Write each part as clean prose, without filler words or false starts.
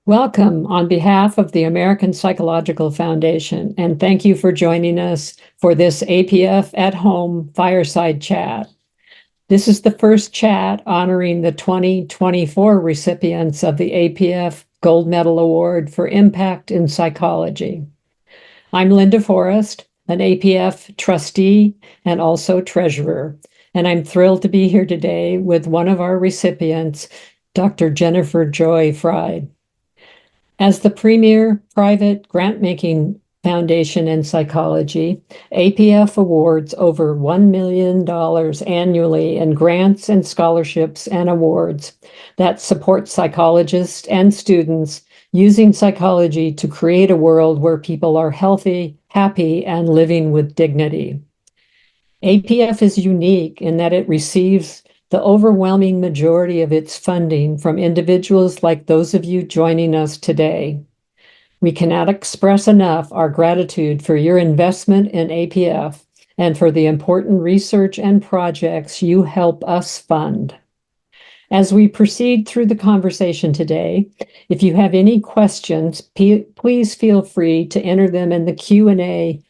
Welcome on behalf of the American Psychological Foundation, and thank you for joining us for this APF at Home Fireside Chat. This is the first chat honoring the 2024 recipients of the APF Gold Medal Award for Impact in Psychology. I'm Linda Forrest, an APF trustee and also treasurer, and I'm thrilled to be here today with one of our recipients, Dr. Jennifer Joy Freyd. As the premier private grant-making foundation in psychology, APF awards over $1 million annually in grants and scholarships and awards that support psychologists and students using psychology to create a world where people are healthy, happy, and living with dignity. APF is unique in that it receives the overwhelming majority of its funding from individuals like those of you joining us today. We cannot express enough our gratitude for your investment in APF and for the important research and projects you help us fund. As we proceed through the conversation today, if you have any questions, please feel free to enter them in the Q&A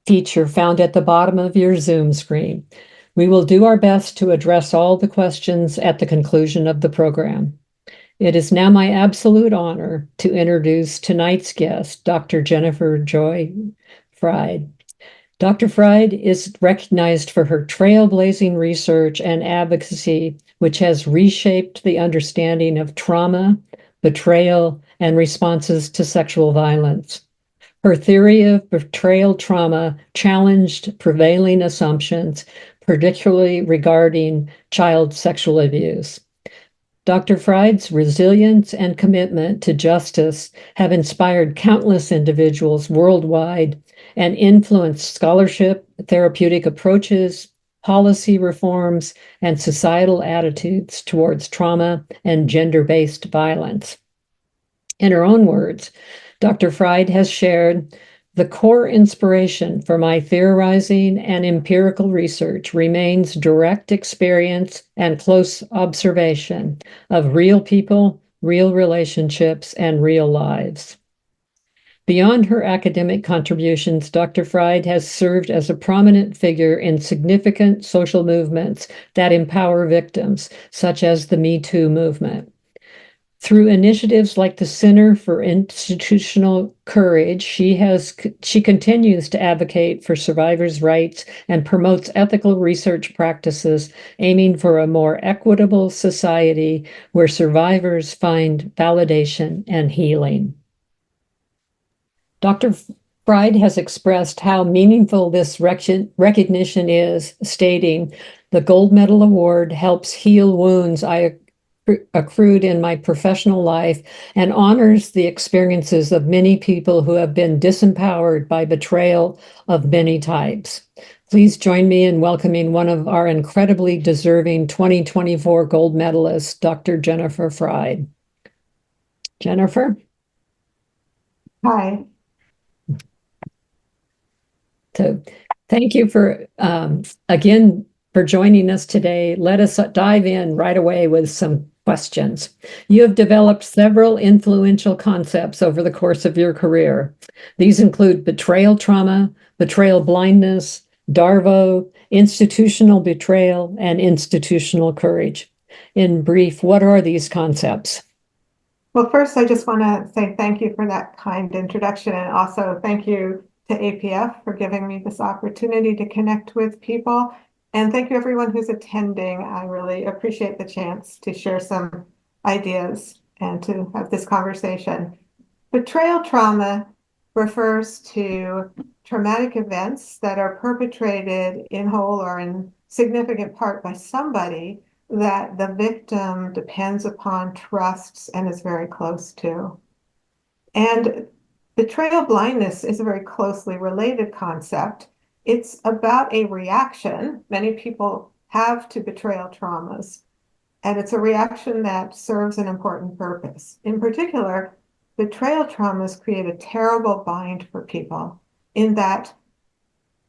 feature found at the bottom of your Zoom screen. We will do our best to address all the questions at the conclusion of the program. It is now my absolute honor to introduce tonight's guest, Dr. Jennifer Joy Freyd. Dr. Freyd is recognized for her trailblazing research and advocacy, which has reshaped the understanding of trauma, betrayal, and responses to sexual violence. Her theory of betrayal trauma challenged prevailing assumptions, particularly regarding child sexual abuse. Dr. Freyd's resilience and commitment to justice have inspired countless individuals worldwide and influenced scholarship, therapeutic approaches, policy reforms, and societal attitudes towards trauma and gender-based violence. In her own words, Dr. Freyd has shared, "The core inspiration for my theorizing and empirical research remains direct experience and close observation of real people, real relationships, and real lives." Beyond her academic contributions, Dr. Freyd has served as a prominent figure in significant social movements that empower victims, such as the Me Too movement. Through initiatives like the Center for Institutional Courage, she continues to advocate for survivors' rights and promotes ethical research practices aiming for a more equitable society where survivors find validation and healing. Dr. Freyd has expressed how meaningful this recognition is, stating, "The Gold Medal Award helps heal wounds I accrued in my professional life and honors the experiences of many people who have been disempowered by betrayal of many types." Please join me in welcoming one of our incredibly deserving 2024 gold medalists, Dr. Jennifer Freyd. Jennifer? Hi. So thank you for, again, for joining us today. Let us dive in right away with some questions. You have developed several influential concepts over the course of your career. These include betrayal trauma, betrayal blindness, DARVO, institutional betrayal, and institutional courage. In brief, what are these concepts? Well, first, I just want to say thank you for that kind introduction, and also thank you to APF for giving me this opportunity to connect with people. And thank you everyone who's attending. I really appreciate the chance to share some ideas and to have this conversation. Betrayal trauma refers to traumatic events that are perpetrated in whole or in significant part by somebody that the victim depends upon, trusts, and is very close to. And betrayal blindness is a very closely related concept. It's about a reaction many people have to betrayal traumas, and it's a reaction that serves an important purpose. In particular, betrayal traumas create a terrible bind for people in that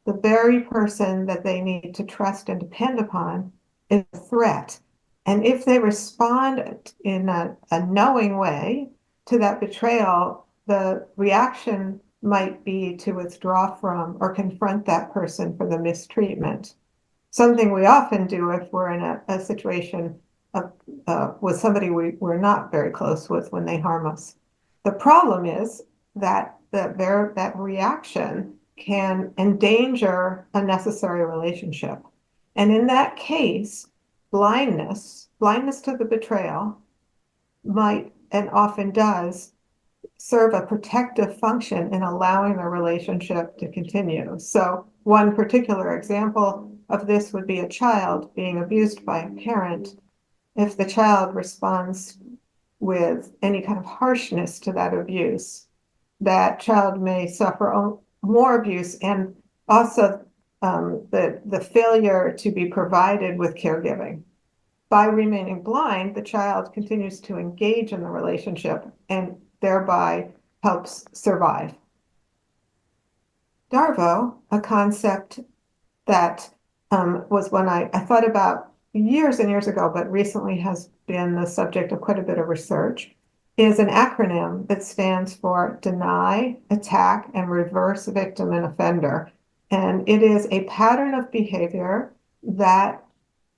the very person that they need to trust and depend upon is a threat. And if they respond in a knowing way to that betrayal, the reaction might be to withdraw from or confront that person for the mistreatment. Something we often do if we're in a situation of, with somebody we're not very close with when they harm us. The problem is that that reaction can endanger a necessary relationship. And in that case, blindness to the betrayal might and often does serve a protective function in allowing the relationship to continue. So one particular example of this would be a child being abused by a parent. If the child responds with any kind of harshness to that abuse, that child may suffer more abuse, and also the failure to be provided with caregiving. By remaining blind, the child continues to engage in the relationship and thereby helps survive. Darvo, a concept that was one I thought about years and years ago, but recently has been the subject of quite a bit of research, is an acronym that stands for Deny, Attack, and Reverse Victim and Offender. And it is a pattern of behavior that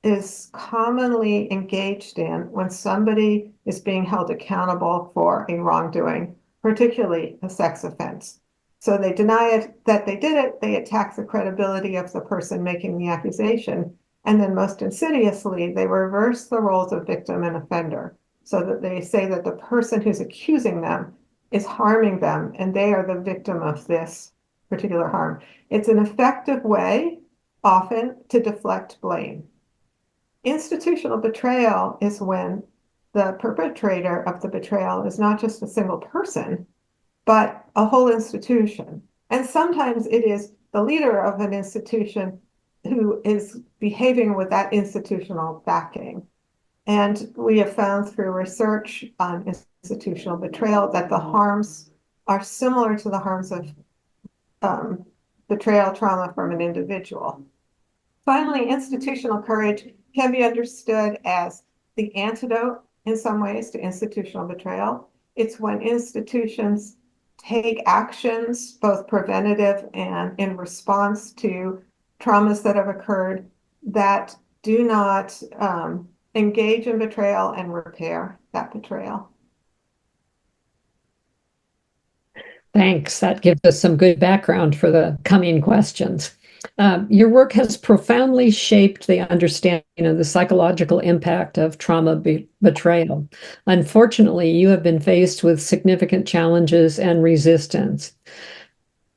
is commonly engaged in when somebody is being held accountable for a wrongdoing, particularly a sex offense. So they deny it that they did it, they attack the credibility of the person making the accusation, and then most insidiously, they reverse the roles of victim and offender, so that they say that the person who's accusing them is harming them, and they are the victim of this particular harm. It's an effective way, often, to deflect blame. Institutional betrayal is when the perpetrator of the betrayal is not just a single person, but a whole institution. And sometimes it is the leader of an institution who is behaving with that institutional backing. And we have found through research on institutional betrayal that the harms are similar to the harms of betrayal trauma from an individual. Finally, institutional courage can be understood as the antidote in some ways to institutional betrayal. It's when institutions take actions, both preventative and in response to traumas that have occurred, that do not engage in betrayal and repair that betrayal. Thanks. That gives us some good background for the coming questions. Your work has profoundly shaped the understanding of the psychological impact of trauma betrayal. Unfortunately, you have been faced with significant challenges and resistance.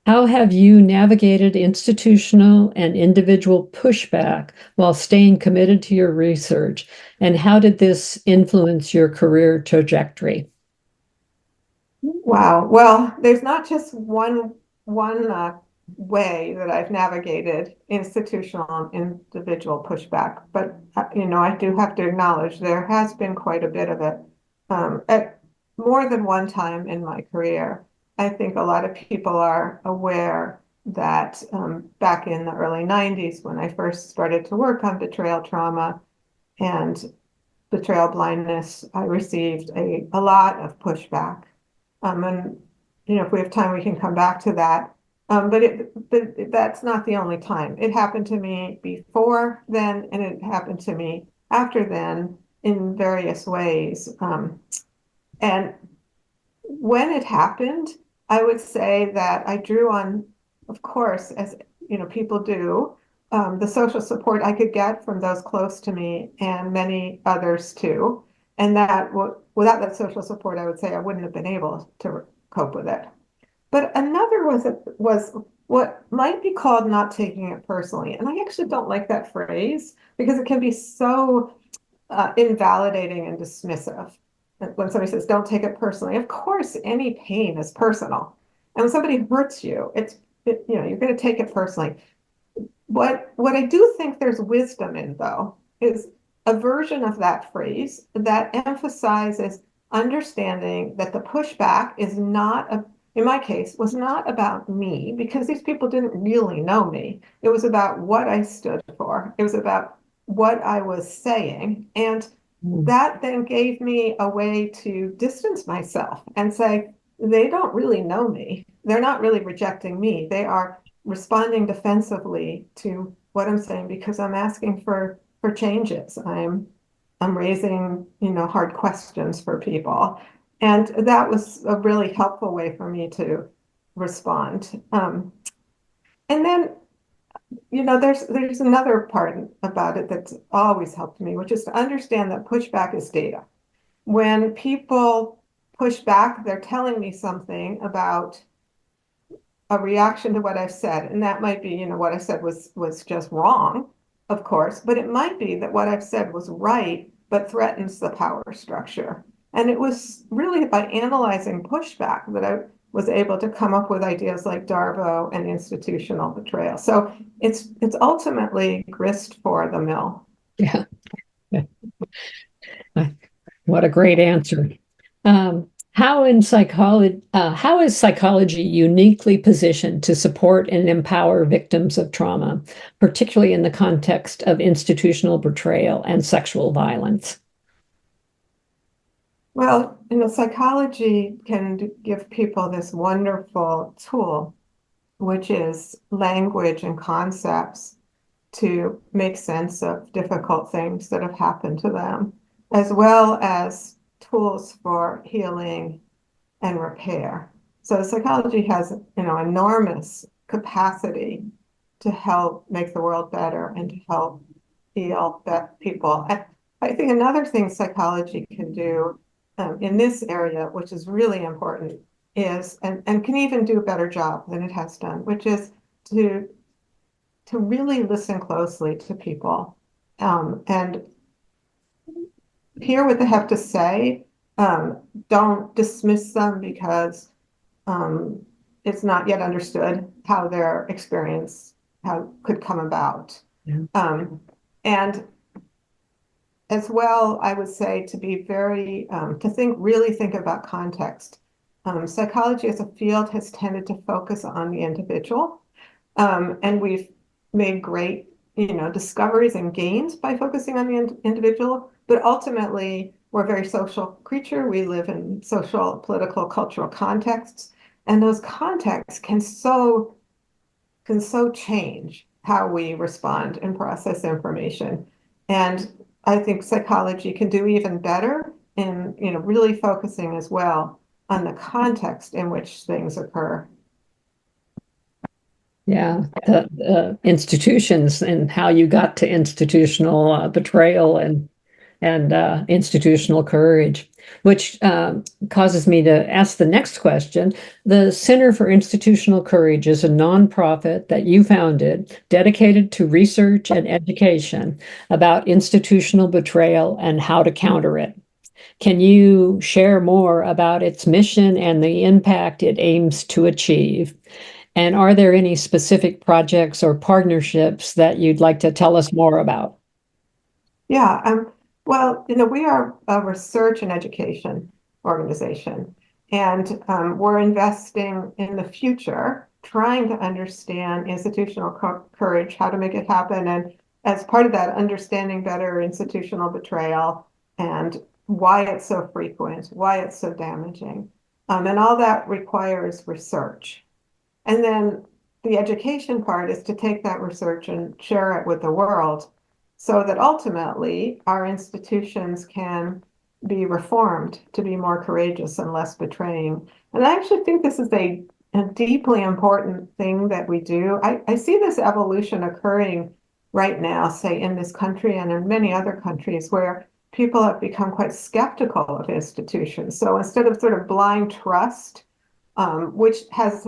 How have you navigated institutional and individual pushback while staying committed to your research? And how did this influence your career trajectory? Wow. Well, there's not just one way that I've navigated institutional and individual pushback, but I do have to acknowledge there has been quite a bit of it at more than one time in my career. I think a lot of people are aware that back in the early 90s, when I first started to work on betrayal trauma and betrayal blindness, I received a lot of pushback. And if we have time, we can come back to that. But that's not the only time. It happened to me before then, and it happened to me after then in various ways. And when it happened, I would say that I drew on, of course, as people do, the social support I could get from those close to me and many others too. And that without that social support, I would say I wouldn't have been able to cope with it. But another was what might be called not taking it personally. And I actually don't like that phrase because it can be so invalidating and dismissive. When somebody says, don't take it personally, of course, any pain is personal. And when somebody hurts you, you're going to take it personally. What I do think there's wisdom in, though, is a version of that phrase that emphasizes understanding that the pushback is not, in my case, was not about me, because these people didn't really know me. It was about what I stood for. It was about what I was saying. And that then gave me a way to distance myself and say, they don't really know me. They're not really rejecting me. They are responding defensively to what I'm saying because I'm asking for changes. I'm raising, hard questions for people. And that was a really helpful way for me to respond. And then, there's another part about it that's always helped me, which is to understand that pushback is data. When people push back, they're telling me something about a reaction to what I've said. And that might be, what I said was just wrong, of course, but it might be that what I've said was right, but threatens the power structure. And it was really by analyzing pushback that I was able to come up with ideas like Darvo and institutional betrayal. So it's ultimately grist for the mill. Yeah. What a great answer. How is psychology uniquely positioned to support and empower victims of trauma, particularly in the context of institutional betrayal and sexual violence? Well, psychology can give people this wonderful tool, which is language and concepts to make sense of difficult things that have happened to them, as well as tools for healing and repair. So psychology has, enormous capacity to help make the world better and to help heal people. I think another thing psychology can do in this area, which is really important, is and can even do a better job than it has done, which is to really listen closely to people and hear what they have to say. Don't dismiss them because it's not yet understood how their experience could come about. Yeah. And as well, I would say to be very, really think about context. Psychology as a field has tended to focus on the individual. And we've made great, discoveries and gains by focusing on the individual. But ultimately, we're a very social creature. We live in social, political, cultural contexts. And those contexts can so change how we respond and process information. And I think psychology can do even better in, really focusing as well on the context in which things occur. Yeah, the institutions and how you got to institutional betrayal and institutional courage, which causes me to ask the next question. The Center for Institutional Courage is a nonprofit that you founded dedicated to research and education about institutional betrayal and how to counter it. Can you share more about its mission and the impact it aims to achieve? And are there any specific projects or partnerships that you'd like to tell us more about? Yeah, well, we are a research and education organization, and we're investing in the future, trying to understand institutional courage, how to make it happen, and as part of that, understanding better institutional betrayal and why it's so frequent, why it's so damaging. And all that requires research. And then the education part is to take that research and share it with the world so that ultimately our institutions can be reformed to be more courageous and less betraying. And I actually think this is a deeply important thing that we do. I see this evolution occurring right now, say in this country and in many other countries where people have become quite skeptical of institutions. So instead of sort of blind trust, which has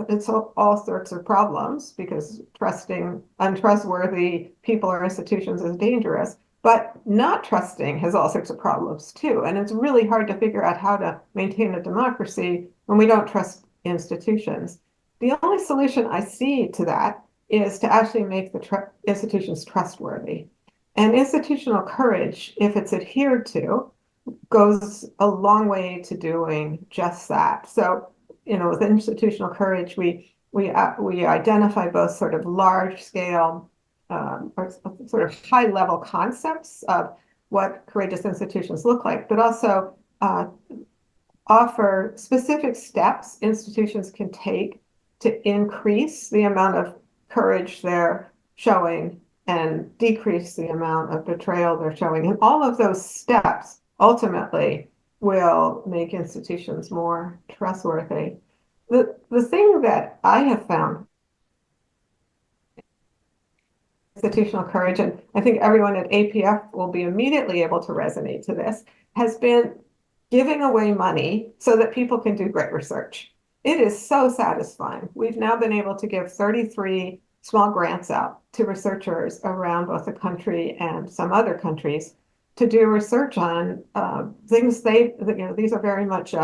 all sorts of problems because trusting untrustworthy people or institutions is dangerous, but not trusting has all sorts of problems too. And it's really hard to figure out how to maintain a democracy when we don't trust institutions. The only solution I see to that is to actually make the institutions trustworthy. And institutional courage, if it's adhered to, goes a long way to doing just that. So with institutional courage, we identify both sort of large scale or sort of high level concepts of what courageous institutions look like, but also offer specific steps institutions can take to increase the amount of courage they're showing and decrease the amount of betrayal they're showing. And all of those steps ultimately will make institutions more trustworthy. The thing that I have found institutional courage, and I think everyone at APF will be immediately able to resonate to this, has been giving away money so that people can do great research. It is so satisfying. We've now been able to give 33 small grants out to researchers around both the country and some other countries to do research on things these are very much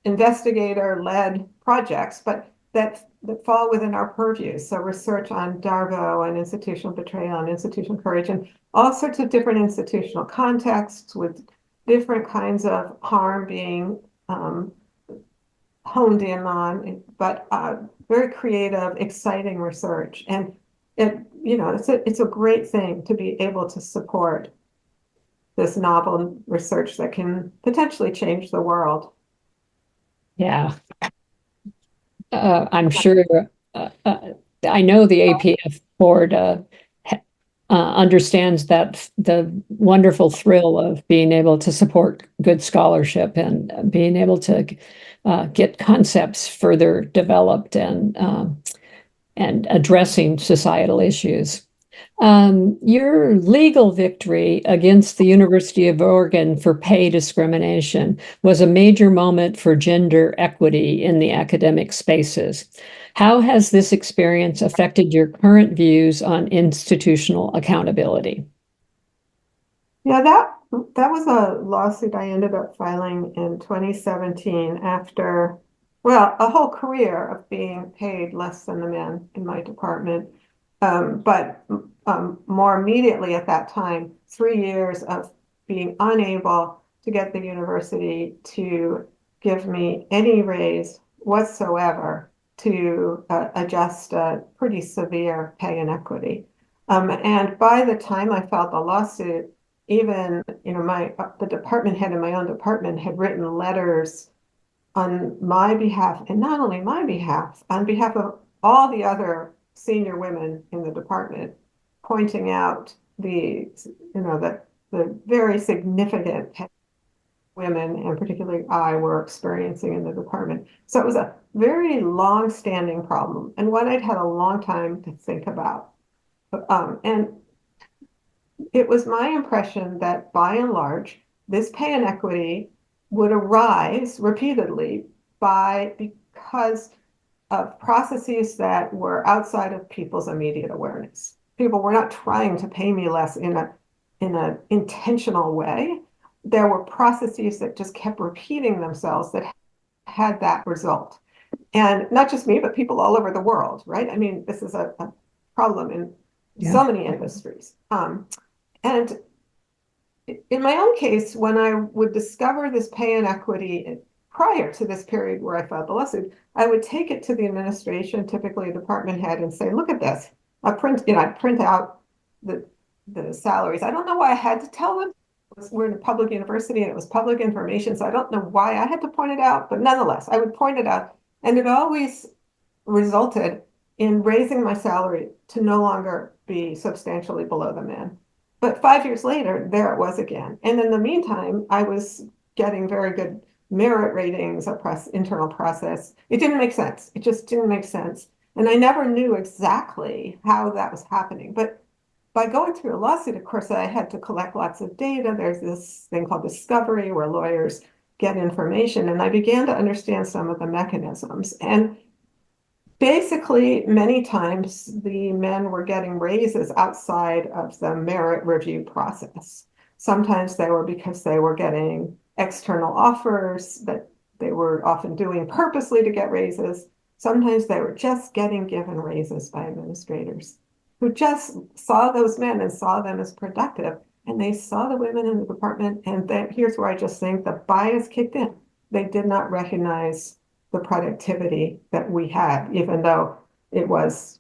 investigator-led projects, but that fall within our purview. So research on Darvo and institutional betrayal and institutional courage and all sorts of different institutional contexts with different kinds of harm being honed in on, but very creative, exciting research. And it's a great thing to be able to support this novel research that can potentially change the world. Yeah. I'm sure, I know the APF board understands that the wonderful thrill of being able to support good scholarship and being able to get concepts further developed and addressing societal issues. Your legal victory against the University of Oregon for pay discrimination was a major moment for gender equity in the academic spaces. How has this experience affected your current views on institutional accountability? Yeah, that was a lawsuit I ended up filing in 2017 after, well, a whole career of being paid less than the men in my department. But more immediately at that time, 3 years of being unable to get the university to give me any raise whatsoever to adjust a pretty severe pay inequity. And by the time I filed the lawsuit, even the department head in my own department had written letters on my behalf, and not only my behalf, on behalf of all the other senior women in the department, pointing out the very significant women, and particularly I, were experiencing in the department. So it was a very long-standing problem and one I'd had a long time to think about. And it was my impression that by and large, this pay inequity would arise repeatedly because of processes that were outside of people's immediate awareness. People were not trying to pay me less in an intentional way. There were processes that just kept repeating themselves that had that result. And not just me, but people all over the world, right? I mean, this is a problem in so many industries. And in my own case, when I would discover this pay inequity prior to this period where I filed the lawsuit, I would take it to the administration, typically a department head, and say, look at this. I'd print out the salaries. I don't know why I had to tell them. We're in a public university and it was public information, so I don't know why I had to point it out, but nonetheless, I would point it out. And it always resulted in raising my salary to no longer be substantially below the men. But 5 years later, there it was again. And in the meantime, I was getting very good merit ratings, internal process. It didn't make sense. It just didn't make sense. And I never knew exactly how that was happening. But by going through a lawsuit, of course, I had to collect lots of data. There's this thing called discovery where lawyers get information. And I began to understand some of the mechanisms. And basically, many times the men were getting raises outside of the merit review process. Sometimes they were because they were getting external offers that they were often doing purposely to get raises. Sometimes they were just getting given raises by administrators who just saw those men and saw them as productive. And they saw the women in the department. And then here's where I just think the bias kicked in. They did not recognize the productivity that we had, even though it was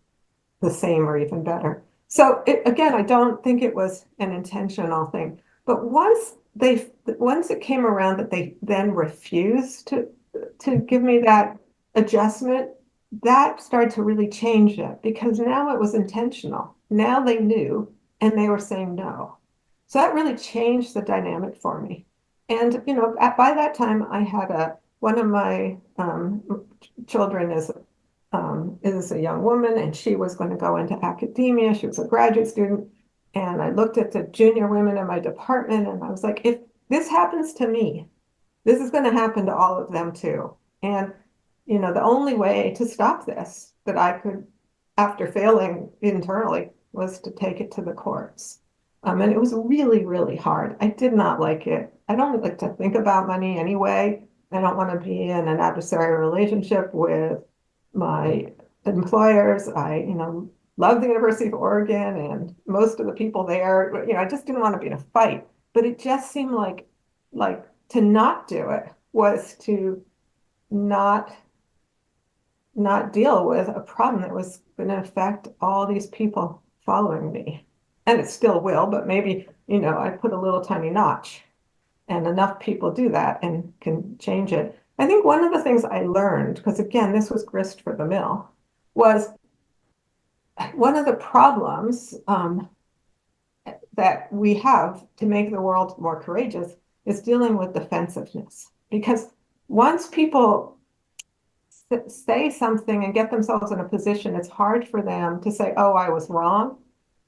the same or even better. So again, I don't think it was an intentional thing. But once it came around that they then refused to give me that adjustment, that started to really change it because now it was intentional. Now they knew and they were saying no. So that really changed the dynamic for me. And by that time, I had one of my children is a young woman, and she was going to go into academia. She was a graduate student, and I looked at the junior women in my department, and I was like, if this happens to me, this is going to happen to all of them too. And the only way to stop this that I could, after failing internally, was to take it to the courts. And it was really, really hard. I did not like it. I don't like to think about money anyway. I don't want to be in an adversarial relationship with my employers. I love the University of Oregon and most of the people there. I just didn't want to be in a fight. But it just seemed like to not do it was to not not deal with a problem that was going to affect all these people following me. And it still will, but maybe, I put a little tiny notch and enough people do that and can change it. I think one of the things I learned, because again, this was grist for the mill, was one of the problems that we have to make the world more courageous is dealing with defensiveness. Because once people say something and get themselves in a position, it's hard for them to say, oh, I was wrong,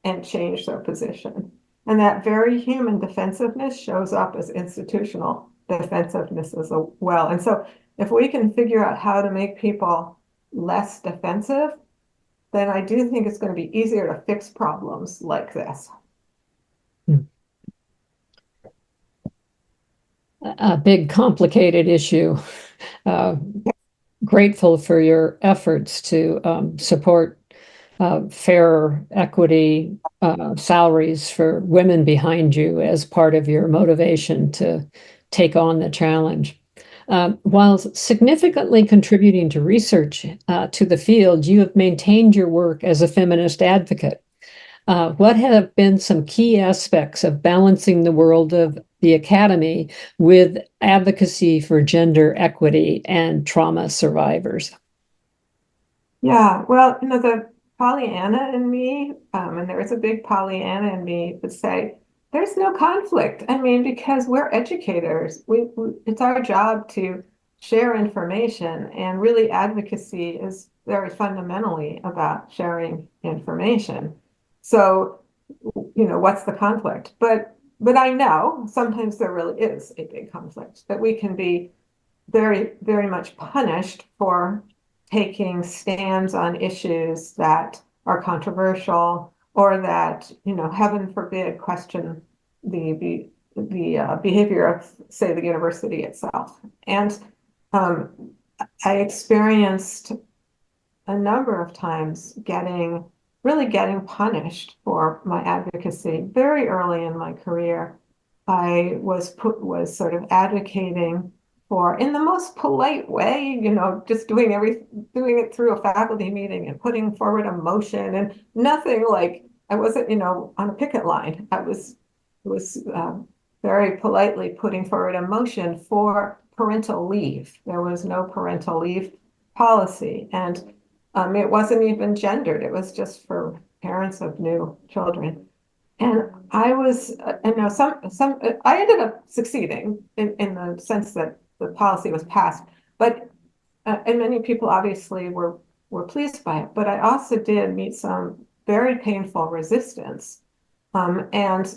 and change their position. And that very human defensiveness shows up as institutional defensiveness as well. And so if we can figure out how to make people less defensive, then I do think it's going to be easier to fix problems like this. A big complicated issue. Uh, Grateful for your efforts to support fair equity salaries for women behind you as part of your motivation to take on the challenge. While significantly contributing to research to the field, you have maintained your work as a feminist advocate. What have been some key aspects of balancing the world of the academy with advocacy for gender equity and trauma survivors? Yeah, well, the Pollyanna in me, and there is a big Pollyanna in me, would say there's no conflict. I mean, because we're educators, it's our job to share information, and really advocacy is very fundamentally about sharing information. So, what's the conflict? But I know sometimes there really is a big conflict that we can be very, very much punished for taking stands on issues that are controversial or that, heaven forbid, question the behavior of, say, the university itself. And I experienced a number of times really getting punished for my advocacy very early in my career. I was sort of advocating for, in the most polite way, just doing it through a faculty meeting and putting forward a motion and nothing like I wasn't, on a picket line. I was very politely putting forward a motion for parental leave. There was no parental leave policy, and it wasn't even gendered. It was just for parents of new children. And I was, I ended up succeeding in the sense that the policy was passed, but and many people obviously were pleased by it. But I also did meet some very painful resistance, and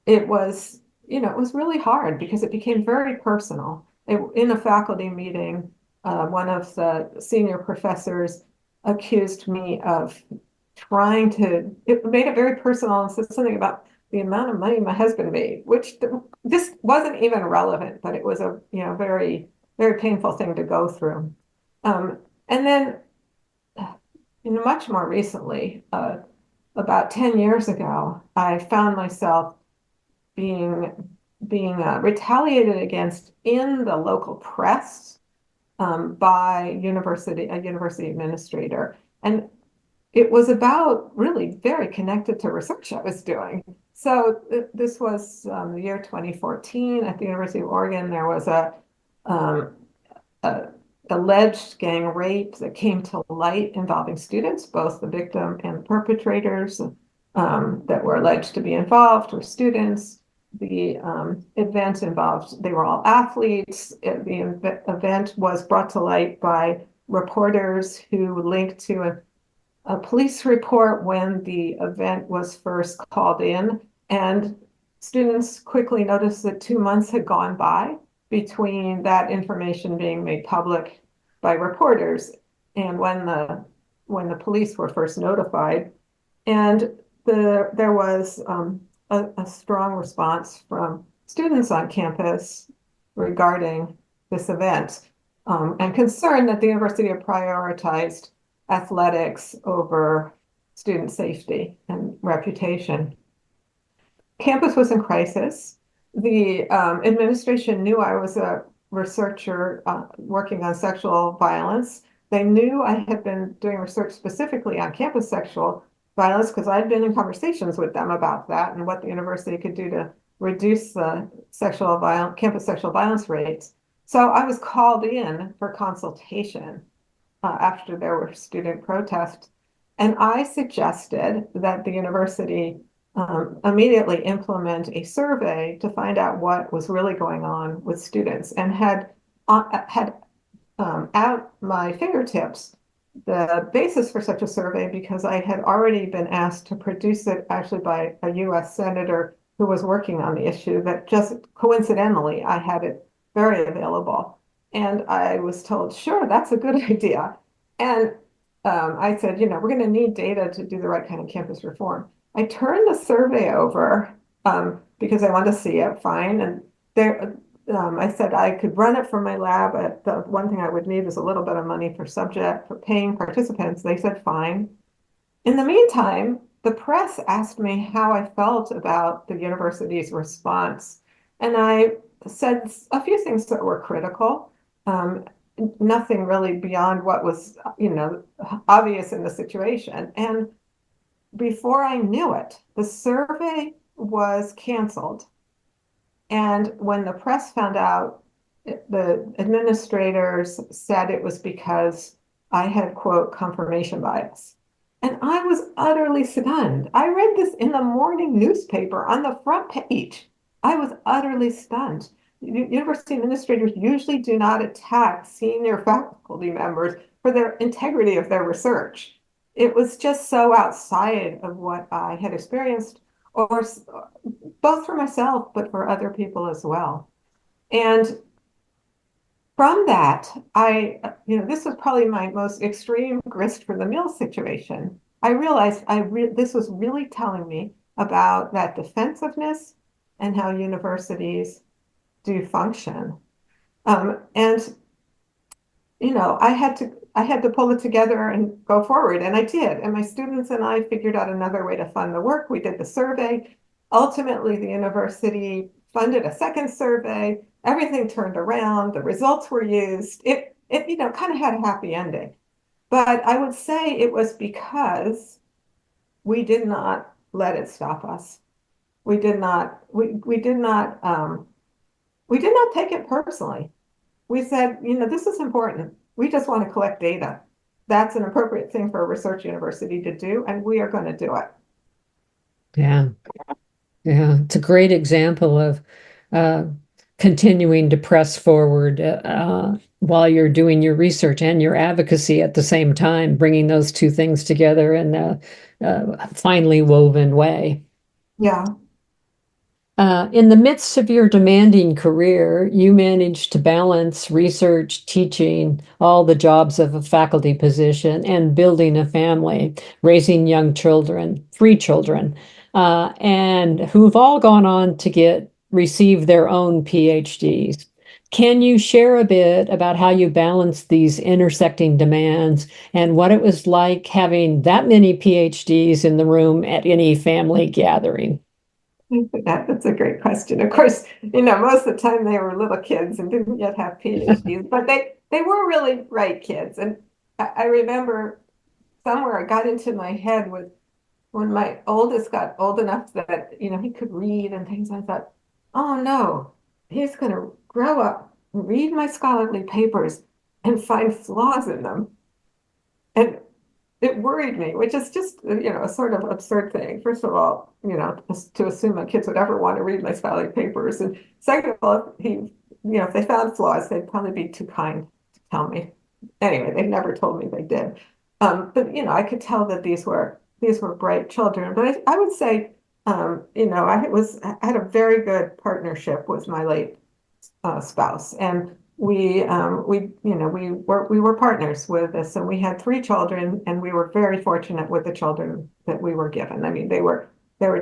it was really hard because it became very personal. In a faculty meeting, one of the senior professors accused me of it made it very personal and said something about the amount of money my husband made, which this wasn't even relevant, but it was a very, very painful thing to go through. And then much more recently, about 10 years ago, I found myself being retaliated against in the local press by a university administrator. And it was about really very connected to research I was doing. So this was the year 2014 at the University of Oregon. There was um, a alleged gang rape that came to light involving students, both the victim and the perpetrators that were alleged to be involved were students. The event involved, they were all athletes. The event was brought to light by reporters who linked to a police report when the event was first called in, and students quickly noticed that 2 months had gone by between that information being made public by reporters and when the police were first notified. And there was a strong response from students on campus regarding this event, and concern that the university had prioritized athletics over student safety and reputation. Campus was in crisis. The administration knew I was a researcher working on sexual violence. They knew I had been doing research specifically on campus sexual violence because I'd been in conversations with them about that and what the university could do to reduce the campus sexual violence rates. So I was called in for consultation after there were student protests. And I suggested that the university immediately implement a survey to find out what was really going on with students, and had at my fingertips the basis for such a survey because I had already been asked to produce it actually by a US senator who was working on the issue, that just coincidentally I had it very available. And I was told, sure, that's a good idea. And I said, we're going to need data to do the right kind of campus reform. I turned the survey over because I wanted to see it, fine. And there, I said I could run it from my lab. The one thing I would need is a little bit of money for paying participants. They said, fine. In the meantime, the press asked me how I felt about the university's response. And I said a few things that were critical. Nothing really beyond what was, obvious in the situation. And before I knew it, the survey was canceled. And when the press found out, the administrators said it was because I had, quote, confirmation bias. And I was utterly stunned. I read this in the morning newspaper on the front page. I was utterly stunned. University administrators usually do not attack senior faculty members for their integrity of their research. It was just so outside of what I had experienced, or both for myself, but for other people as well. And from that, this was probably my most extreme grist for the mill situation. I realized this was really telling me about that defensiveness and how universities do function. And I had to pull it together and go forward, and I did. And my students and I figured out another way to fund the work. We did the survey. Ultimately, the university funded a second survey. Everything turned around. The results were used. It kind of had a happy ending. But I would say it was because we did not let it stop us. We did not take it personally. We said, this is important. We just want to collect data. That's an appropriate thing for a research university to do, and we are going to do it. Yeah. Yeah. It's a great example of uh, continuing to press forward while you're doing your research and your advocacy at the same time, bringing those two things together in a finely woven way. Yeah. In the midst of your demanding career, you managed to balance research, teaching, all the jobs of a faculty position, and building a family, raising young children, 3 children, and who've all gone on to receive their own PhDs. Can you share a bit about how you balanced these intersecting demands and what it was like having that many PhDs in the room at any family gathering? That's a great question. Of course, most of the time they were little kids and didn't yet have PhDs, but they were really bright kids. And I remember somewhere it got into my head with when my oldest got old enough that, he could read and things. I thought, oh no, he's going to grow up, read my scholarly papers, and find flaws in them. And it worried me, which is just, a sort of absurd thing. First of all, to assume my kids would ever want to read my scholarly papers. And second of all, if they found flaws, they'd probably be too kind to tell me. Anyway, they never told me they did. But I could tell that these were bright children. But I would say, I had a very good partnership with my late spouse, and we were partners with this, and we had three children, and we were very fortunate with the children that we were given. I mean, they were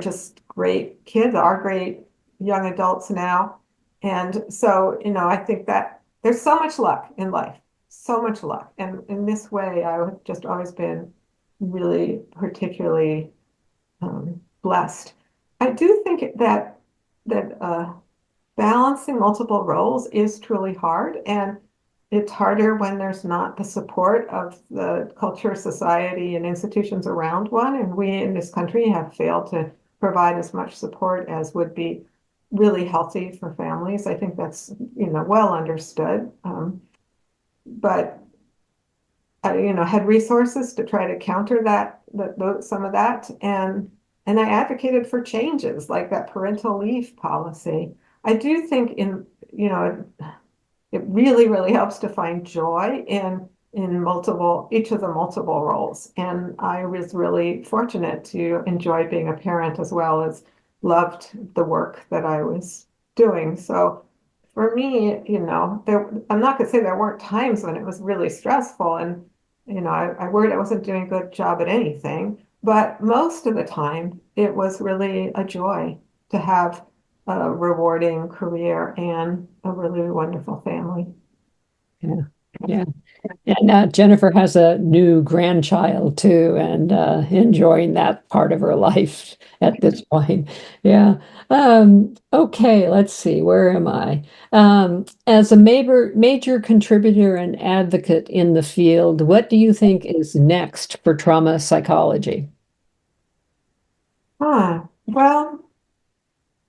just great kids, are great young adults now, and so I think that there's so much luck in life, so much luck, and in this way, I've just always been really particularly blessed. I do think that balancing multiple roles is truly hard, and it's harder when there's not the support of the culture, society, and institutions around one. And we in this country have failed to provide as much support as would be really healthy for families. I think that's well understood. But had resources to try to counter some of that, and I advocated for changes like that parental leave policy. I do think it really, really helps to find joy in each of the multiple roles. And I was really fortunate to enjoy being a parent as well as loved the work that I was doing. So for me, I'm not going to say there weren't times when it was really stressful, and I worried I wasn't doing a good job at anything. But most of the time, it was really a joy to have a rewarding career and a really wonderful family. Yeah. Yeah. And Jennifer has a new grandchild too, and enjoying that part of her life at this point. Yeah. Okay, let's see. Where am I? As a major contributor and advocate in the field, what do you think is next for trauma psychology? Well,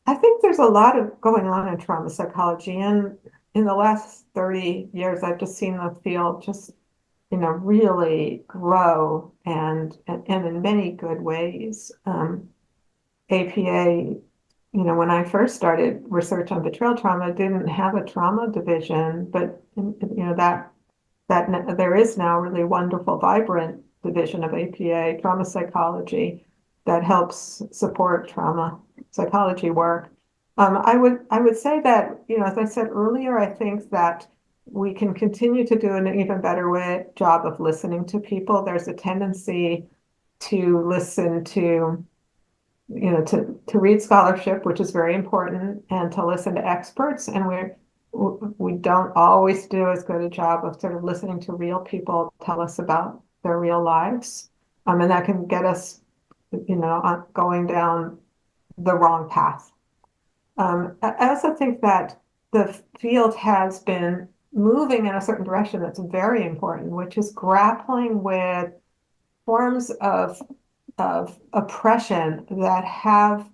I think there's a lot of going on in trauma psychology, and in the last 30 years, I've just seen the field just really grow and in many good ways. APA, when I first started research on betrayal trauma, didn't have a trauma division, but that there is now a really wonderful, vibrant division of APA, trauma psychology, that helps support trauma psychology work. I would say that, as I said earlier, I think that we can continue to do an even better job of listening to people. There's a tendency to listen to, to read scholarship, which is very important, and to listen to experts. And we don't always do as good a job of sort of listening to real people tell us about their real lives. And that can get us, going down the wrong path. I also think that the field has been moving in a certain direction that's very important, which is grappling with forms of oppression that have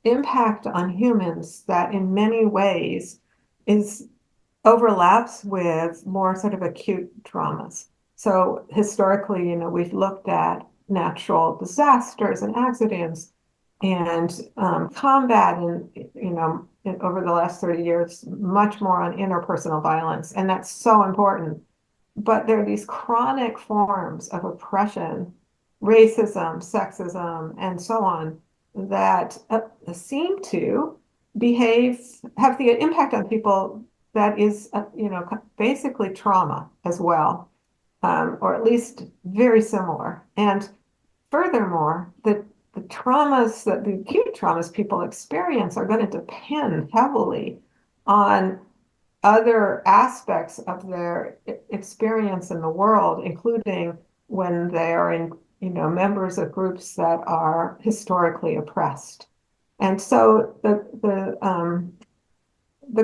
impact on humans that in many ways is overlaps with more sort of acute traumas. So historically, we've looked at natural disasters and accidents and combat, and over the last 30 years, much more on interpersonal violence, and that's so important. But there are these chronic forms of oppression, racism, sexism, and so on, that seem to have the impact on people that is, basically trauma as well, or at least very similar. And furthermore, the acute traumas people experience are going to depend heavily on other aspects of their experience in the world, including when they are in, members of groups that are historically oppressed. And so the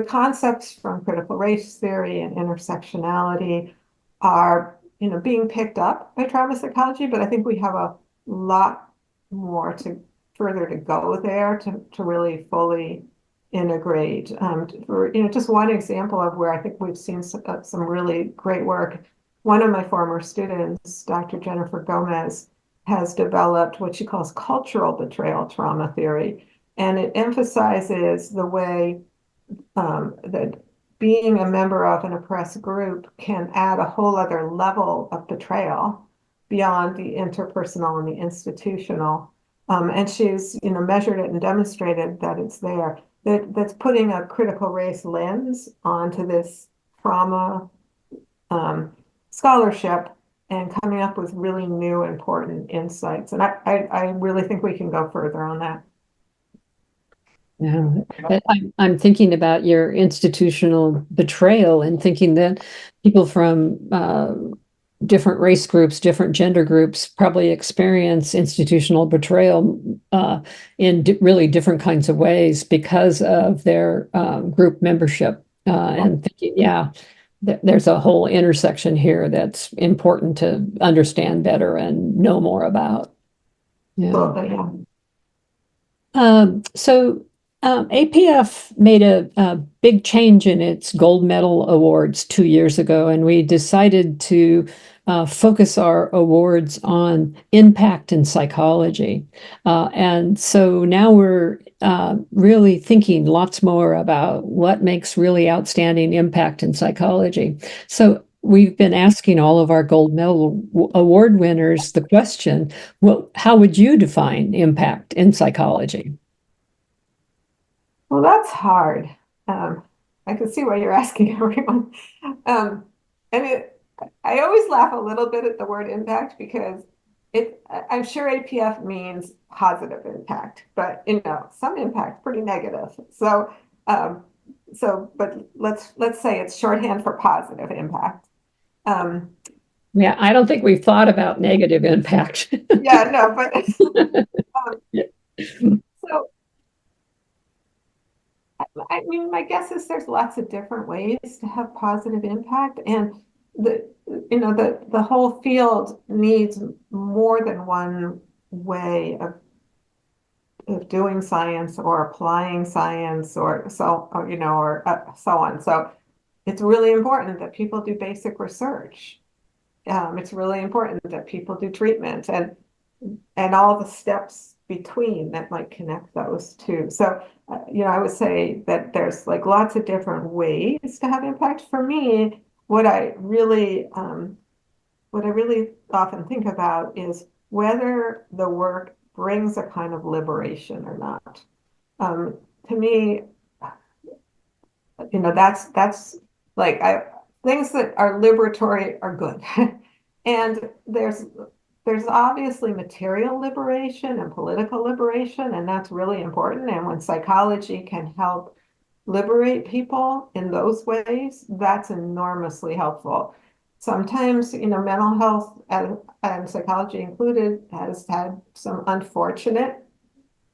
concepts from critical race theory and intersectionality are being picked up by trauma psychology, but I think we have a lot more further to go there to really fully integrate. For just one example of where I think we've seen some really great work. One of my former students, Dr. Jennifer Gomez, has developed what she calls cultural betrayal trauma theory, and it emphasizes the way that being a member of an oppressed group can add a whole other level of betrayal beyond the interpersonal and the institutional. And she's, measured it and demonstrated that it's there. That's putting a critical race lens onto this trauma scholarship and coming up with really new, important insights. And I really think we can go further on that. Yeah, I'm thinking about your institutional betrayal and thinking that people from different race groups, different gender groups probably experience institutional betrayal in really different kinds of ways because of their group membership. And thinking, yeah, there's a whole intersection here that's important to understand better and know more about. Yeah. Absolutely, So APF made a big change in its gold medal awards 2 years ago, and we decided to focus our awards on impact and psychology. And so now we're really thinking lots more about what makes really outstanding impact in psychology. So we've been asking all of our gold medal award winners the question, well, how would you define impact in psychology? Well, that's hard. I can see why you're asking everyone. Um, and I always laugh a little bit at the word impact because I'm sure APF means positive impact, but some impact pretty negative. Um, but let's say it's shorthand for positive impact. Um, Yeah, I don't think we've thought about negative impact. yeah, no, but so I mean, my guess is there's lots of different ways to have positive impact, and the whole field needs more than one way of doing science or applying science or so on. So it's really important that people do basic research. It's really important that people do treatment and all the steps between that might connect those two. So, I would say that there's like lots of different ways to have impact. For me, what I really often think about is whether the work brings a kind of liberation or not. Um, to me, that's like things that are liberatory are good. And there's obviously material liberation and political liberation, and that's really important. And when psychology can help liberate people in those ways, that's enormously helpful. Sometimes, mental health and psychology included has had some unfortunate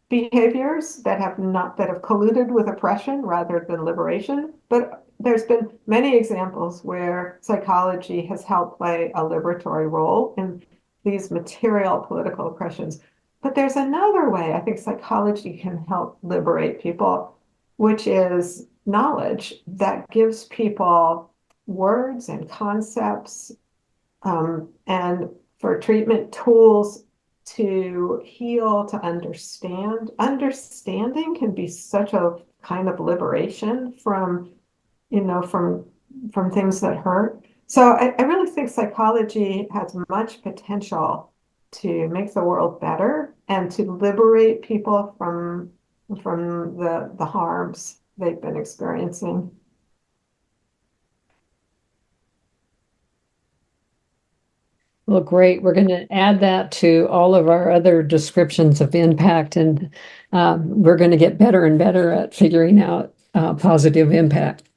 behaviors that have colluded with oppression rather than liberation. But there's been many examples where psychology has helped play a liberatory role in these material political oppressions. But there's another way I think psychology can help liberate people, which is knowledge that gives people words and concepts, and for treatment tools to heal, to understand. Understanding can be such a kind of liberation from things that hurt. So I really think psychology has much potential to make the world better and to liberate people from the harms they've been experiencing. Well, great. We're going to add that to all of our other descriptions of impact, and we're going to get better and better at figuring out positive impact.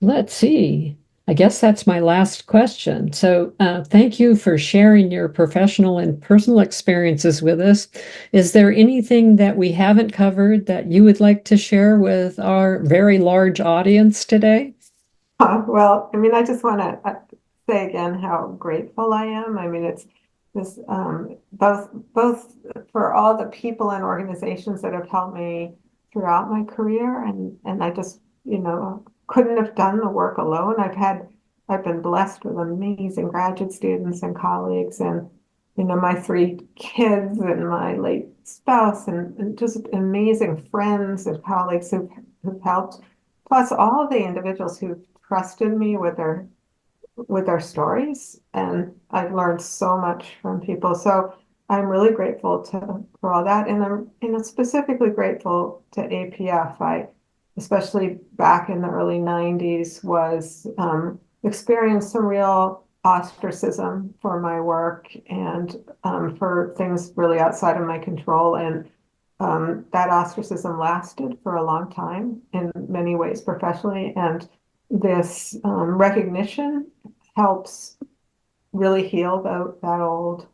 Let's see. I guess that's my last question. So thank you for sharing your professional and personal experiences with us. Is there anything that we haven't covered that you would like to share with our very large audience today? Well, I mean, I just want to say again how grateful I am. I mean, it's this both for all the people and organizations that have helped me throughout my career, and I just couldn't have done the work alone. I've been blessed with amazing graduate students and colleagues, and my three kids and my late spouse, and just amazing friends and colleagues who've helped, plus all of the individuals who trusted me with their stories, and I've learned so much from people. So I'm really grateful to for all that, and I'm specifically grateful to APF. I especially back in the early '90s was experienced some real ostracism for my work and for things really outside of my control, and that ostracism lasted for a long time in many ways professionally, and this recognition helps really heal that old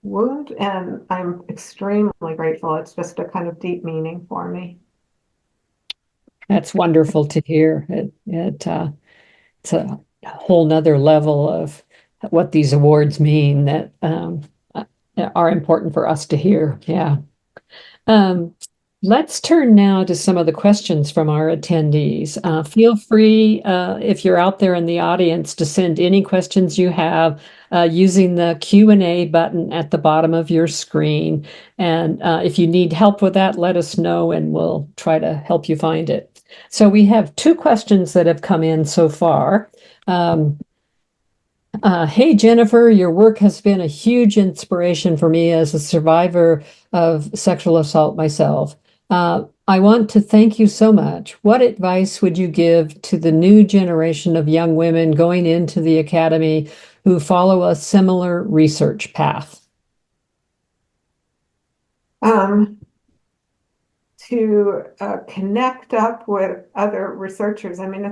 wound, and I'm extremely grateful. It's just a kind of deep meaning for me. That's wonderful to hear. It's a whole nother level of what these awards mean that are important for us to hear. Yeah. Um, let's turn now to some of the questions from our attendees. Feel free, if you're out there in the audience, to send any questions you have using the Q&A button at the bottom of your screen. And if you need help with that, let us know and we'll try to help you find it. So we have two questions that have come in so far. Hey, Jennifer, your work has been a huge inspiration for me as a survivor of sexual assault myself. I want to thank you so much. What advice would you give to the new generation of young women going into the academy who follow a similar research path? Um, to connect up with other researchers. I mean,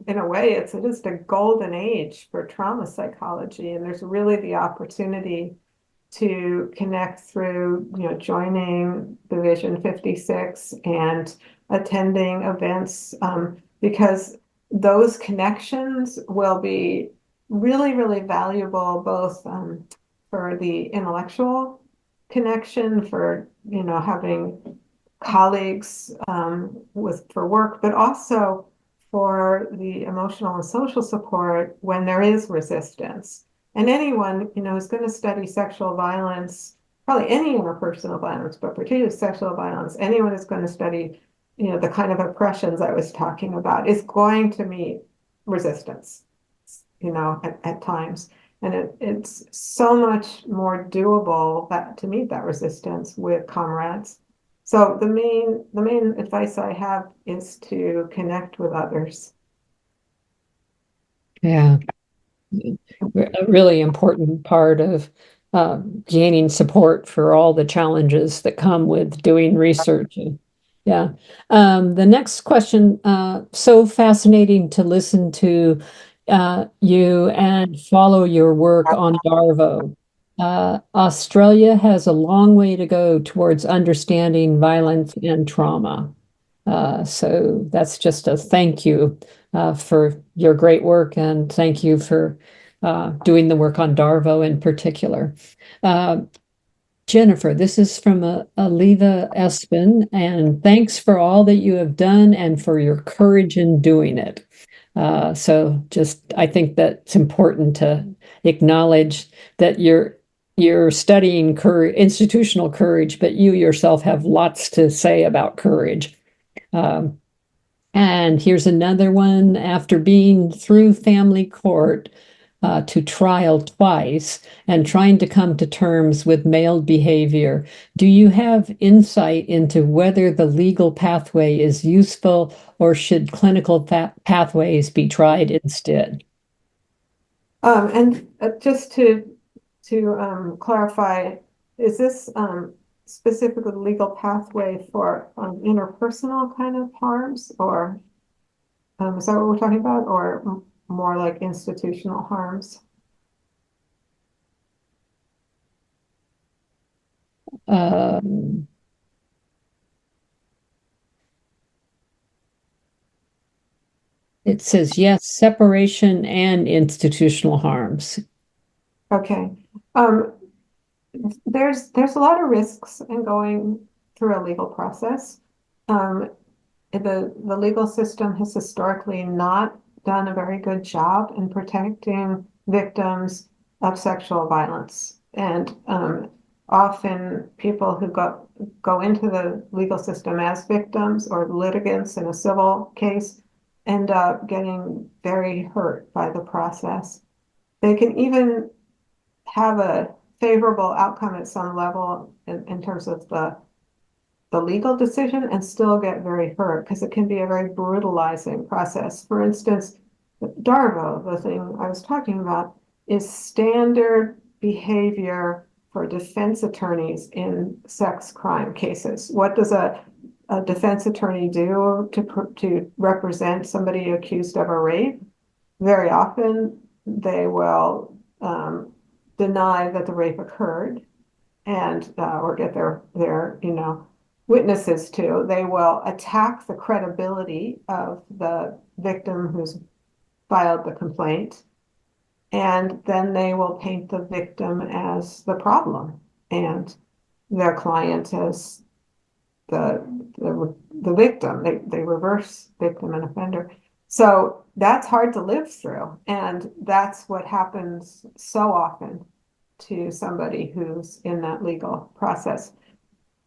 in a way, it's just a golden age for trauma psychology, and there's really the opportunity to connect through, joining Division 56 and attending events, because those connections will be really, really valuable, both for the intellectual connection, for, having colleagues for work, but also for the emotional and social support when there is resistance. And anyone, who's going to study sexual violence, probably any interpersonal violence, but particularly sexual violence, anyone who's going to study, the kind of oppressions I was talking about is going to meet resistance, at times. And it's so much more doable to meet that resistance with comrades. So the main advice I have is to connect with others. Yeah, a really important part of gaining support for all the challenges that come with doing research. Yeah. The next question, so fascinating to listen to you and follow your work on Darvo. Australia has a long way to go towards understanding violence and trauma. So that's just a thank you for your great work, and thank you for doing the work on Darvo in particular. Uh, Jennifer, this is from Aliva Espin, and thanks for all that you have done and for your courage in doing it. So I think that it's important to acknowledge that you're studying institutional courage, but you yourself have lots to say about courage. Um, and here's another one. After being through family court to trial twice and trying to come to terms with male behavior, do you have insight into whether the legal pathway is useful or should clinical pathways be tried instead? And just to clarify, is this specifically legal pathway for interpersonal kind of harms, or is that what we're talking about, or more like institutional harms? Um, It says yes, separation and institutional harms. Okay. Um, there's a lot of risks in going through a legal process. Um, the legal system has historically not done a very good job in protecting victims of sexual violence. And often people who go into the legal system as victims or litigants in a civil case end up getting very hurt by the process. They can even have a favorable outcome at some level in terms of the legal decision and still get very hurt because it can be a very brutalizing process. For instance, DARVO, the thing I was talking about, is standard behavior for defense attorneys in sex crime cases. What does a defense attorney do to represent somebody accused of a rape? Very often they will deny that the rape occurred and or get their witnesses to. They will attack the credibility of the victim who's filed the complaint, and then they will paint the victim as the problem and their client as the the victim. They reverse victim and offender. So that's hard to live through, and that's what happens so often to somebody who's in that legal process.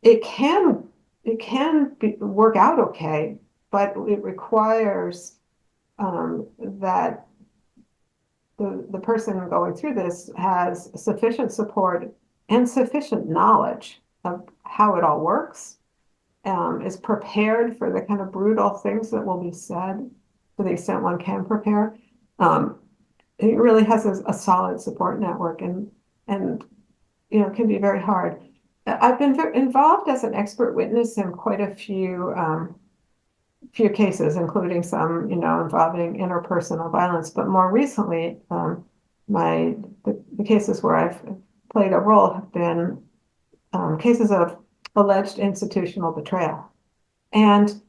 It can work out okay, but it requires that the person going through this has sufficient support and sufficient knowledge of how it all works, is prepared for the kind of brutal things that will be said to the extent one can prepare. Um, it really has a solid support network, and can be very hard. I've been involved as an expert witness in quite a few cases, including some, involving interpersonal violence. But more recently, the cases where I've played a role have been cases of alleged institutional betrayal. And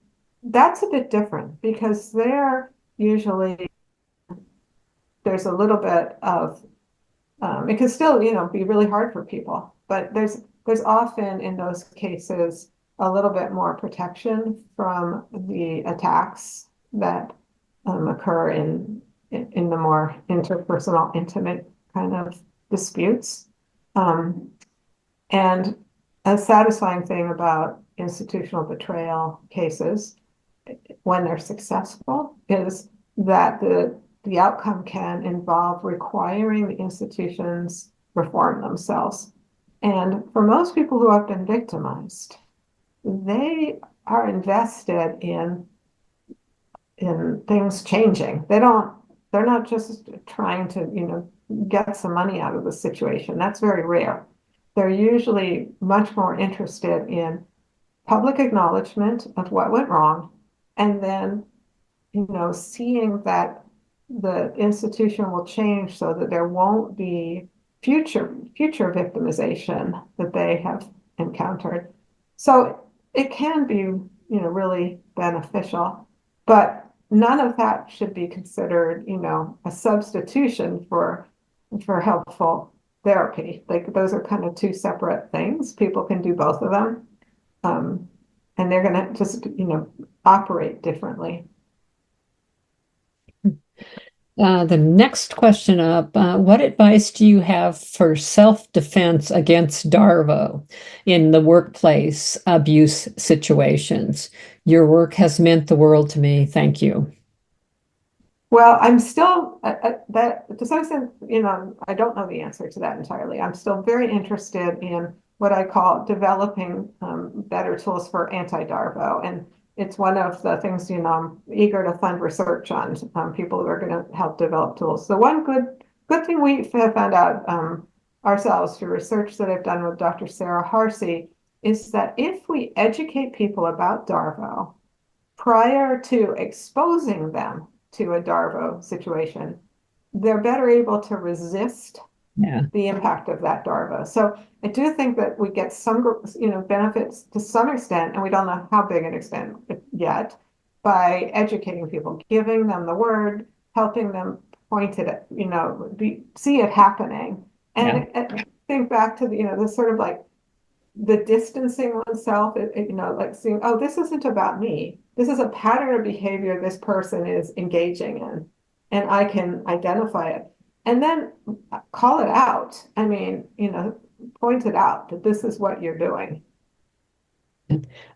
that's a bit different because there usually there's a little bit of it can still, be really hard for people, but there's often in those cases a little bit more protection from the attacks that occur in the more interpersonal, intimate kind of disputes. Um, and a satisfying thing about institutional betrayal cases, when they're successful, is that the outcome can involve requiring the institutions reform themselves. And for most people who have been victimized, they are invested in things changing. They're not just trying to, get some money out of the situation. That's very rare. They're usually much more interested in public acknowledgement of what went wrong, and then, seeing that the institution will change so that there won't be future victimization that they have encountered. So it can be, really beneficial, but none of that should be considered, a substitution for helpful therapy. Like those are kind of two separate things. People can do both of them. Um, and they're going to just, operate differently. The next question up, what advice do you have for self-defense against DARVO in the workplace abuse situations? Your work has meant the world to me. Thank you. Well, I'm still that to some extent, I don't know the answer to that entirely. I'm still very interested in what I call developing better tools for anti-DARVO, and it's one of the things I'm eager to fund research on people who are going to help develop tools. So one good thing we have found out ourselves through research that I've done with Dr. Sarah Harsey is that if we educate people about DARVO prior to exposing them to a DARVO situation, they're better able to resist Yeah. the impact of that DARVO. So I do think that we get some, benefits to some extent, and we don't know how big an extent yet, by educating people, giving them the word, helping them point it at, see it happening. Yeah. And think back to the sort of like the distancing oneself, like seeing, oh, this isn't about me. This is a pattern of behavior this person is engaging in, and I can identify it. And then call it out. I mean, point it out that this is what you're doing.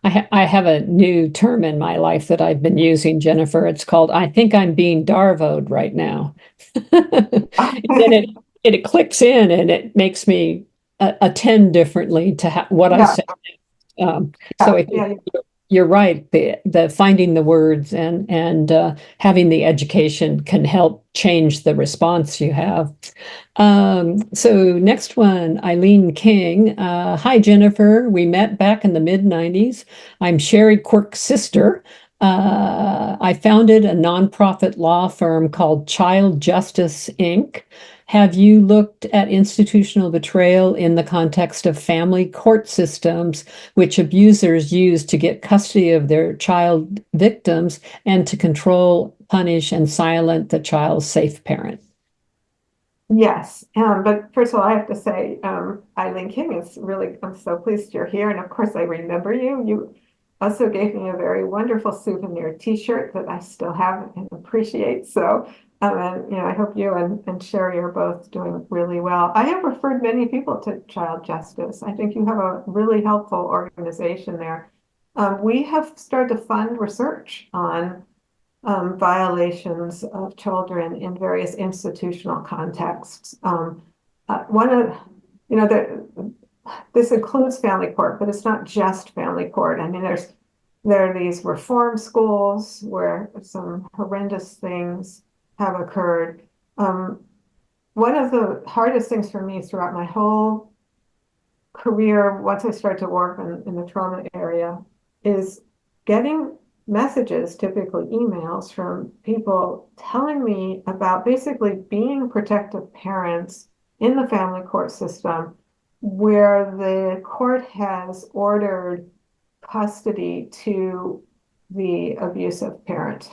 I have a new term in my life that I've been using, Jennifer. It's called I think I'm being Darvoed right now. And then it clicks in and it makes me attend differently to what I Yeah, say. So yeah, I think yeah, you're right. The finding the words and having the education can help change the response you have. So next one, Eileen King. Hi, Jennifer. We met back in the mid-90s. I'm Sherry Quirk's sister. I founded a nonprofit law firm called Child Justice, Inc. Have you looked at institutional betrayal in the context of family court systems, which abusers use to get custody of their child victims and to control, punish, and silence the child's safe parent? yes. But first of all, I have to say, Eileen King is really, I'm so pleased you're here. And of course, I remember you. You also gave me a very wonderful souvenir t-shirt that I still have and appreciate. So, and I hope you and Sherry are both doing really well. I have referred many people to Child Justice. I think you have a really helpful organization there. We have started to fund research on violations of children in various institutional contexts. One of, this includes family court, but it's not just family court. I mean, there are these reform schools where some horrendous things have occurred. One of the hardest things for me throughout my whole career, once I started to work in the trauma area, is getting messages, typically emails from people telling me about basically being protective parents in the family court system where the court has ordered custody to the abusive parent.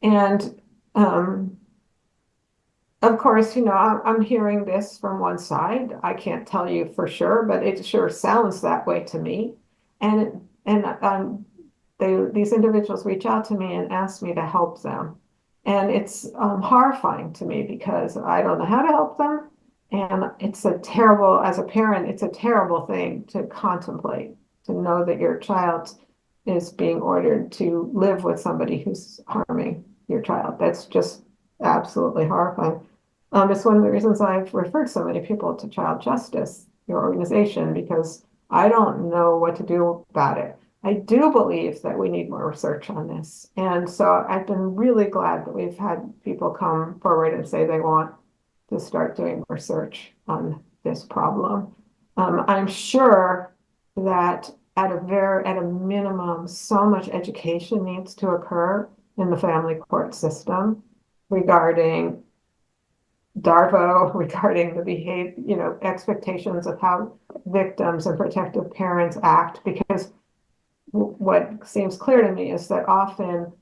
And of course, I'm hearing this from one side. I can't tell you for sure, but it sure sounds that way to me. And these individuals reach out to me and ask me to help them. And it's horrifying to me because I don't know how to help them. And as a parent, it's a terrible thing to contemplate, to know that your child is being ordered to live with somebody who's harming your child. That's just absolutely horrifying. It's one of the reasons I've referred so many people to Child Justice, your organization, because I don't know what to do about it. I do believe that we need more research on this. And so I've been really glad that we've had people come forward and say they want to start doing research on this problem. I'm sure that at a minimum, so much education needs to occur in the family court system regarding DARVO, regarding the behavior, expectations of how victims and protective parents act, because what seems clear to me is that often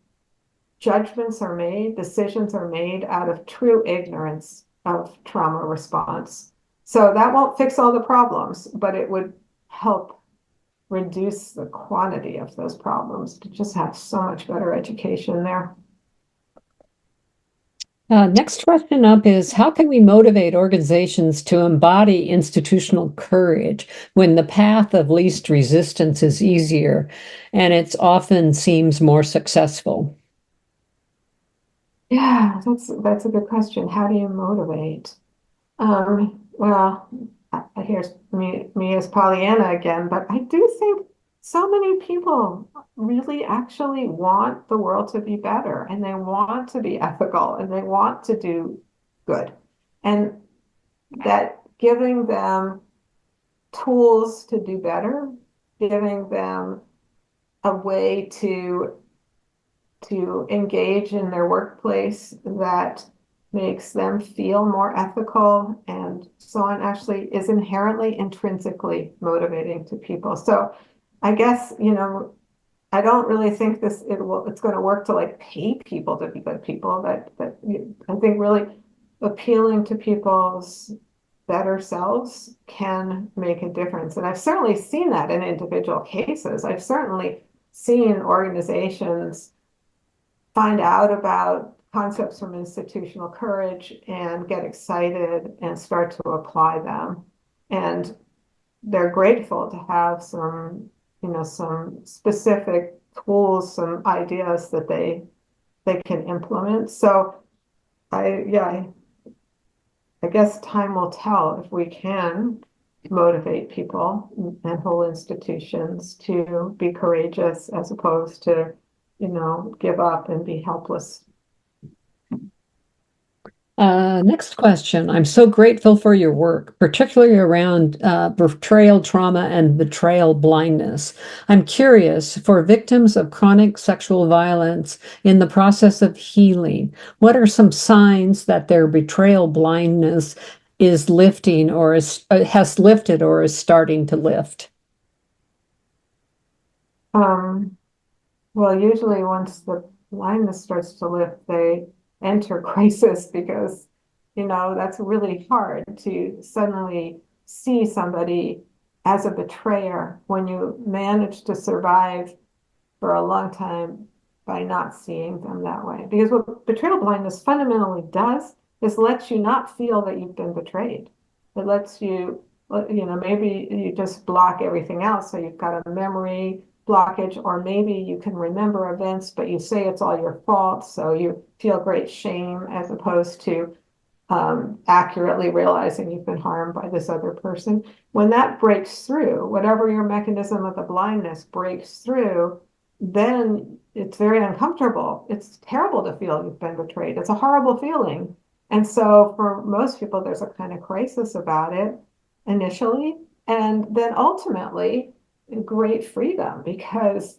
decisions are made out of true ignorance of trauma response. So that won't fix all the problems, but it would help reduce the quantity of those problems to just have so much better education there. Next question up is how can we motivate organizations to embody institutional courage when the path of least resistance is easier and it often seems more successful? Yeah, that's a good question. How do you motivate? Well, here's me as Pollyanna again, but I do think so many people really actually want the world to be better and they want to be ethical and they want to do good. And that giving them tools to do better, giving them a way to engage in their workplace that makes them feel more ethical and so on actually is inherently intrinsically motivating to people. So I guess, I don't really think it's going to work to like pay people to be good people. I think really appealing to people's better selves can make a difference. And I've certainly seen that in individual cases. I've certainly seen organizations find out about concepts from institutional courage and get excited and start to apply them. And they're grateful to have some specific tools, some ideas that they can implement. So yeah, I guess time will tell if we can motivate people and whole institutions to be courageous as opposed to, give up and be helpless. Next question. I'm so grateful for your work, particularly around betrayal trauma and betrayal blindness. I'm curious, for victims of chronic sexual violence in the process of healing, what are some signs that their betrayal blindness is lifting or has lifted or is starting to lift? Well, usually once the blindness starts to lift, they enter crisis because, that's really hard to suddenly see somebody as a betrayer when you manage to survive for a long time by not seeing them that way. Because what betrayal blindness fundamentally does is lets you not feel that you've been betrayed. It lets you, maybe you just block everything else. So you've got a memory blockage, or maybe you can remember events, but you say it's all your fault. So you feel great shame as opposed to accurately realizing you've been harmed by this other person. When that breaks through, whatever your mechanism of the blindness breaks through, then it's very uncomfortable. It's terrible to feel you've been betrayed. It's a horrible feeling. And so for most people, there's a kind of crisis about it initially. And then ultimately, great freedom because,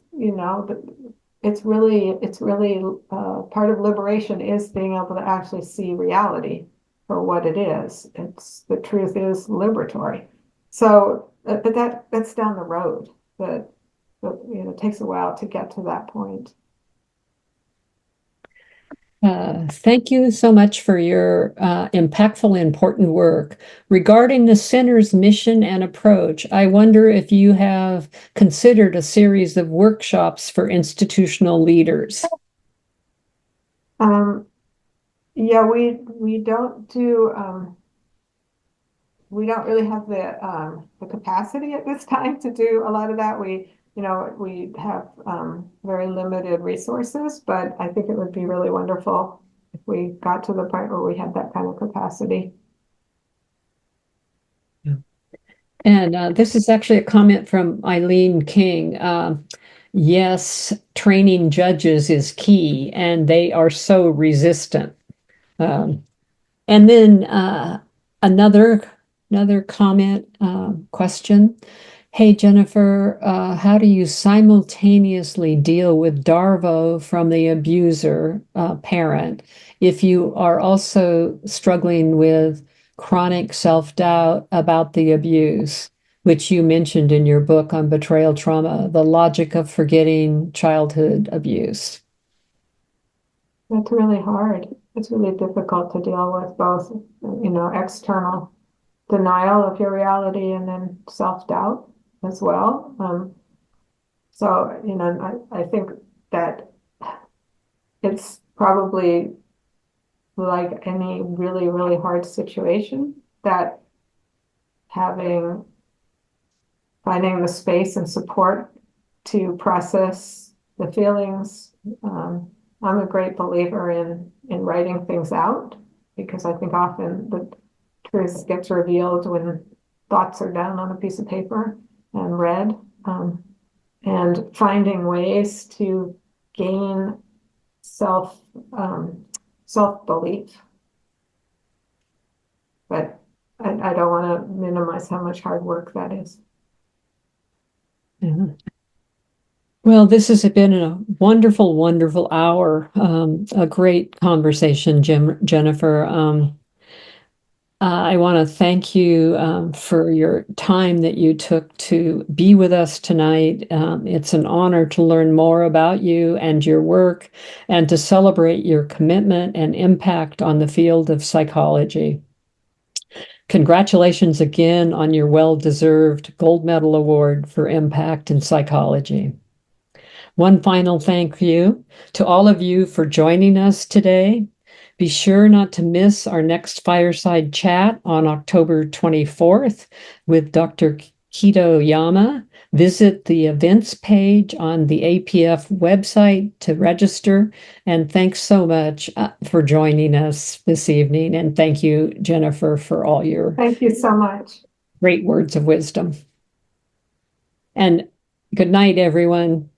it's really part of liberation is being able to actually see reality for what it is. The truth is liberatory. So, but that's down the road. But it takes a while to get to that point. Thank you so much for your impactful, important work. Regarding the center's mission and approach, I wonder if you have considered a series of workshops for institutional leaders. Yeah, we don't really have the capacity at this time to do a lot of that. We have very limited resources, but I think it would be really wonderful if we got to the point where we had that kind of capacity. And this is actually a comment from Eileen King. Yes, training judges is key, and they are so resistant. Um, and then another comment question. Hey, Jennifer, how do you simultaneously deal with Darvo from the abuser parent if you are also struggling with chronic self-doubt about the abuse, which you mentioned in your book on betrayal trauma, the logic of forgetting childhood abuse? It's really hard. It's really difficult to deal with both, external denial of your reality and then self-doubt as well. So, I think that it's probably like any really, really hard situation that finding the space and support to process the feelings. I'm a great believer in writing things out because I think often the truth gets revealed when thoughts are down on a piece of paper and read, and finding ways to gain self self-belief. But I don't want to minimize how much hard work that is. Yeah. Well, this has been a wonderful, wonderful hour, a great conversation, Jennifer. I want to thank you for your time that you took to be with us tonight. It's an honor to learn more about you and your work and to celebrate your commitment and impact on the field of psychology. Congratulations again on your well-deserved Gold Medal Award for Impact in Psychology. One final thank you to all of you for joining us today. Be sure not to miss our next Fireside Chat on October 24th with Dr. Kito-yama. Visit the events page on the APF website to register. And thanks so much for joining us this evening. And thank you, Jennifer, for all your Thank you so much. great words of wisdom. And good night, everyone.